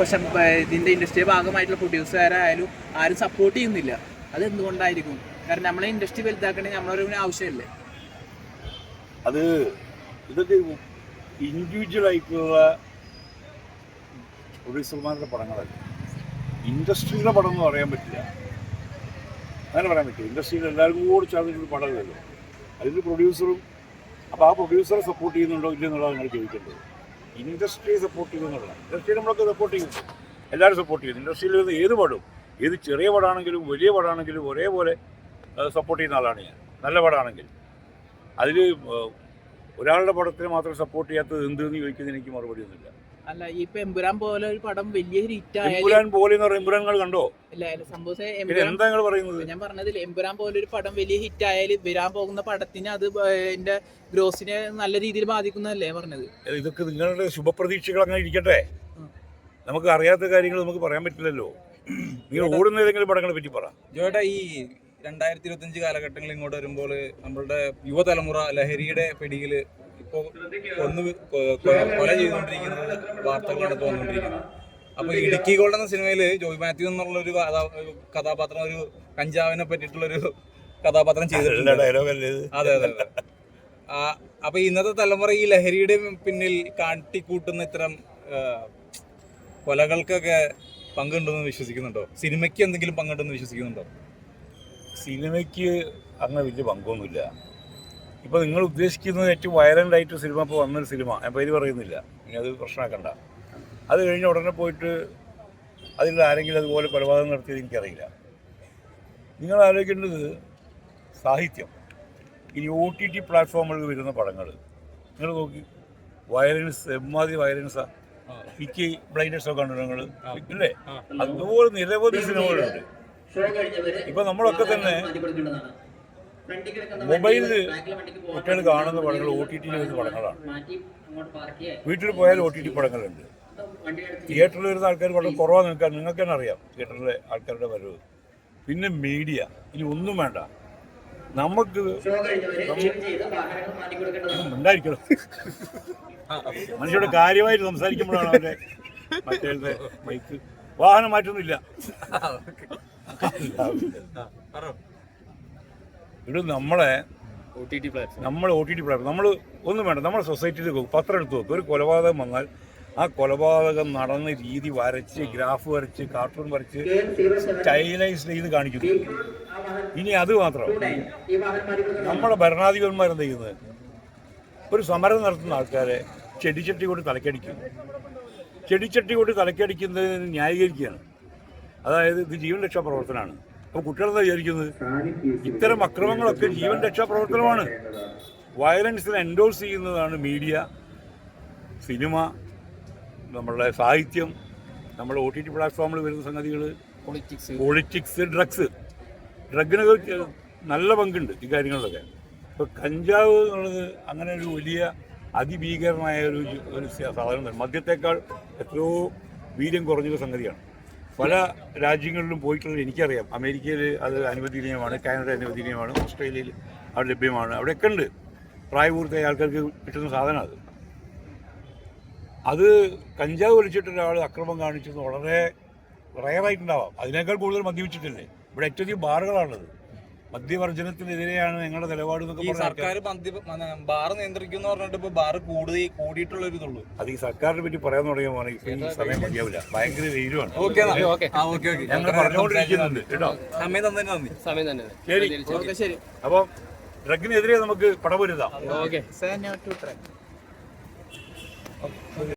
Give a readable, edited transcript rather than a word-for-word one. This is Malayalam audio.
പക്ഷെ ഇതിൻ്റെ ഇൻഡസ്ട്രിയുടെ ഭാഗമായിട്ടുള്ള പ്രൊഡ്യൂസറായാലും ആരും സപ്പോർട്ട് ചെയ്യുന്നില്ല. അത് എന്തുകൊണ്ടായിരിക്കും? കാരണം നമ്മളെ ഇൻഡസ്ട്രി വലുതാക്കണമെങ്കിൽ നമ്മളൊരു ആവശ്യമല്ലേ? അത് ഇതൊക്കെ ഇൻഡിവിജ്വൽ ആയിട്ടുള്ള പ്രൊഡ്യൂസർമാരുടെ പടങ്ങളല്ല. ഇൻഡസ്ട്രിയുടെ പടം എന്ന് പറയാൻ പറ്റില്ല, അങ്ങനെ പറയാൻ പറ്റില്ല. ഇൻഡസ്ട്രിയിൽ എല്ലാവർക്കും കൂടി ചേർന്നിട്ടൊരു പടമല്ലോ. അതിൽ പ്രൊഡ്യൂസറും, അപ്പോൾ ആ പ്രൊഡ്യൂസറെ സപ്പോർട്ട് ചെയ്യുന്നുണ്ടോ ഇല്ലെന്നുള്ളതാണ് നിങ്ങൾ ചോദിക്കേണ്ടത്. ഇൻഡസ്ട്രിയെ സപ്പോർട്ട് ചെയ്യുന്നുള്ളതാണ്. ഇൻഡസ്ട്രിയിൽ നമ്മളൊക്കെ സപ്പോർട്ട് ചെയ്യുന്നു, എല്ലാവരും സപ്പോർട്ട് ചെയ്യുന്നു. ഇൻഡസ്ട്രിയിൽ വരുന്ന ഏത് പടവും, ഏത് ചെറിയ പടമാണെങ്കിലും വലിയ പടമാണെങ്കിലും ഒരേപോലെ സപ്പോർട്ട് ചെയ്യുന്ന ആളാണ് ഞാൻ. നല്ല പടമാണെങ്കിൽ അതിൽ ഒരാളുടെ പടത്തിന് മാത്രം സപ്പോർട്ട് ചെയ്യാത്തത് എന്തെന്ന് ചോദിക്കുന്നത് എനിക്ക് മറുപടി ഒന്നുമില്ല. അല്ല, ഇപ്പൊ എമ്പുരാൻ പോലെ ഒരു പടം വലിയ ഹിറ്റ് ആയാലും എമ്പുരാൻ പോലെ എന്ന് പറയുമ്പോൾ എമ്പുരാൻ കണ്ടോ? എന്താ നിങ്ങൾ പറയുന്നത്? ഞാൻ പറഞ്ഞതിൽ എമ്പുരാൻ പോലെ ഒരു പടം വലിയ ഹിറ്റ് ആയാലും വരാൻ പോകുന്ന പടത്തിന് അത് എന്റെ ഗ്രോസിനെ നല്ല രീതിയിൽ ബാധിക്കുന്നതല്ലേ പറഞ്ഞത്? ഇതൊക്കെ നിങ്ങളുടെ ശുഭപ്രതീക്ഷകൾ അങ്ങനെ ഇരിക്കട്ടെ. നമുക്ക് അറിയാത്ത കാര്യങ്ങൾ നമുക്ക് പറയാൻ പറ്റില്ലല്ലോ. നിങ്ങൾ ഓടുന്ന ഏതെങ്കിലും പടങ്ങളെ പറ്റി പറ. ജോയേട്ടാ, ഈ 2025 കാലഘട്ടങ്ങളിൽ ഇങ്ങോട്ട് വരുമ്പോൾ നമ്മളുടെ യുവതലമുറ ലഹരിയുടെ പിടിയിൽ ഇപ്പോൾ കൊല ചെയ്തുകൊണ്ടിരിക്കുന്നത് വാർത്തകളാണ് തോന്നുകൊണ്ടിരിക്കുന്നത്. അപ്പോൾ ഇടുക്കി ഗോൾഡ് എന്ന സിനിമയിൽ ജോയ് മാത്യു എന്നുള്ളൊരു കഥാപാത്രം ഒരു കഞ്ചാവിനെ പറ്റിയിട്ടുള്ളൊരു കഥാപാത്രം ചെയ്തിട്ടുണ്ട്. അതെ അതെ അതെ. അപ്പോൾ ഇന്നത്തെ തലമുറ ഈ ലഹരിയുടെ പിന്നിൽ കാട്ടിക്കൂട്ടുന്ന ഇത്തരം കൊലകൾക്കൊക്കെ പങ്കുണ്ടെന്ന് വിശ്വസിക്കുന്നുണ്ടോ? സിനിമയ്ക്ക് എന്തെങ്കിലും പങ്കുണ്ടെന്ന് വിശ്വസിക്കുന്നുണ്ടോ? സിനിമയ്ക്ക് അങ്ങനെ വലിയ പങ്കൊന്നുമില്ല. ഇപ്പോൾ നിങ്ങൾ ഉദ്ദേശിക്കുന്നത് ഏറ്റവും വയലൻ്റ് ആയിട്ട് സിനിമ ഇപ്പോൾ വന്നൊരു സിനിമ, ഞാൻ പേര് പറയുന്നില്ല, ഇനി അത് പ്രശ്നമാക്കണ്ട. അത് കഴിഞ്ഞ് ഉടനെ പോയിട്ട് അതിൽ ആരെങ്കിലും അതുപോലെ കൊലപാതകം നടത്തിയത് എനിക്കറിയില്ല. നിങ്ങൾ ആലോചിക്കേണ്ടത് സാഹിത്യം. ഇനി OTT പ്ലാറ്റ്ഫോമുകളിൽ വരുന്ന പടങ്ങൾ നിങ്ങൾ നോക്കി, വയലൻസ് എമ്മാതിരി വയലൻസാണ്. പിക്കി ബ്ലൈൻഡേഴ്സൊക്കെ കണ്ടു നിങ്ങൾ ഇല്ലേ? അതുപോലെ നിരവധി സിനിമകളുണ്ട്. ഇപ്പം നമ്മളൊക്കെ തന്നെ മൊബൈലിൽ കുട്ടികൾ കാണുന്ന പടങ്ങൾ OTT വരുന്ന പടങ്ങളാണ്. വീട്ടിൽ പോയാൽ OTT പടങ്ങളുണ്ട്. തിയേറ്ററിൽ വരുന്ന ആൾക്കാർ വളരെ കുറവാണ്. നിങ്ങൾക്ക് തന്നെ അറിയാം തിയേറ്ററിലെ ആൾക്കാരുടെ വരവ്. പിന്നെ മീഡിയ, ഇനി ഒന്നും വേണ്ട, നമുക്ക് ഉണ്ടായിരിക്കണം. മനുഷ്യരുടെ കാര്യമായിട്ട് സംസാരിക്കുമ്പോഴാണ് അവരുടെ മറ്റേ മൈക്ക്. വാഹനം മാറ്റൊന്നുമില്ല. ഇത് നമ്മളെ OTT പ്ലാറ്റ്ഫോം നമ്മൾ ഒന്നും വേണ്ട. നമ്മുടെ സൊസൈറ്റിയിൽ പത്രം എടുത്ത് നോക്കും. ഒരു കൊലപാതകം വന്നാൽ ആ കൊലപാതകം നടന്ന രീതി വരച്ച്, ഗ്രാഫ് വരച്ച്, കാർട്ടൂൺ വരച്ച്, സ്റ്റൈലൈസ് ചെയ്ത് കാണിക്കുന്നു. ഇനി അത് മാത്രം, നമ്മുടെ ഭരണാധിപന്മാരെന്താ ചെയ്യുന്നത്? ഒരു സമരം നടത്തുന്ന ആൾക്കാരെ ചെടിച്ചട്ടി കൊണ്ട് തലക്കടിക്കും. ചെടിച്ചട്ടി കൊണ്ട് തലക്കടിക്കുന്നതിന് ന്യായീകരിക്കുകയാണ്. അതായത് ഇത് ജീവൻ രക്ഷാ പ്രവർത്തനമാണ്. അപ്പോൾ കുട്ടികളെന്താ വിചാരിക്കുന്നത്? ഇത്തരം അക്രമങ്ങളൊക്കെ ജീവൻ രക്ഷാ പ്രവർത്തനമാണ്. വയലൻസിനെ എൻഡോഴ്സ് ചെയ്യുന്നതാണ് മീഡിയ, സിനിമ, നമ്മളുടെ സാഹിത്യം, നമ്മുടെ OTT പ്ലാറ്റ്ഫോമിൽ വരുന്ന സംഗതികൾ, പൊളിറ്റിക്സ്, ഡ്രഗിനൊക്കെ നല്ല പങ്കുണ്ട് ഈ കാര്യങ്ങളിലൊക്കെ. ഇപ്പോൾ കഞ്ചാവ് എന്നുള്ളത് അങ്ങനെ ഒരു വലിയ അതിഭീകരമായ ഒരു സാധനം, മദ്യത്തേക്കാൾ എത്രയോ വീര്യം കുറഞ്ഞൊരു സംഗതിയാണ്. പല രാജ്യങ്ങളിലും പോയിട്ടുള്ളത് എനിക്കറിയാം. അമേരിക്കയിൽ അത് അനുവദനീയമാണ്, കാനഡ അനുവദനീയമാണ്, ഓസ്ട്രേലിയയിൽ അത് ലഭ്യമാണ്. അവിടെയൊക്കെ ഉണ്ട് പ്രായപൂർത്തിയായ ആൾക്കാർക്ക് കിട്ടുന്ന സാധനം. അത് കഞ്ചാവ് വലിച്ചിട്ട് ഒരാൾ അക്രമം കാണിച്ചത് വളരെ റയറായിട്ടുണ്ടാവാം. അതിനേക്കാൾ കൂടുതൽ മദ്യപിച്ചിട്ടില്ലേ? ഇവിടെ ഏറ്റവും അധികം ബാറുകളാണുള്ളത്. മദ്യവർജനത്തിനെതിരെയാണ് ഞങ്ങളുടെ നിലപാട് എന്നൊക്കെ പറഞ്ഞാൽ സർക്കാർ ബാർ നിയന്ത്രിക്കുന്ന പറഞ്ഞിട്ട് ഇപ്പോൾ ബാർ കൂടിയിട്ടുള്ളൊരു ഇതുള്ളൂ. അത് ഈ സർക്കാരിനെ പറ്റി പറയാൻ തുടങ്ങിയ ഈ സമയം മതിയാവില്ല. ഭയങ്കര വെയിലുമാണ്. ഞങ്ങൾ പറഞ്ഞുകൊണ്ടിരിക്കുന്നുണ്ട് കേട്ടോ. ശരി. അപ്പം ഡ്രഗിനെതിരെ നമുക്ക് പടപൊരുതാം.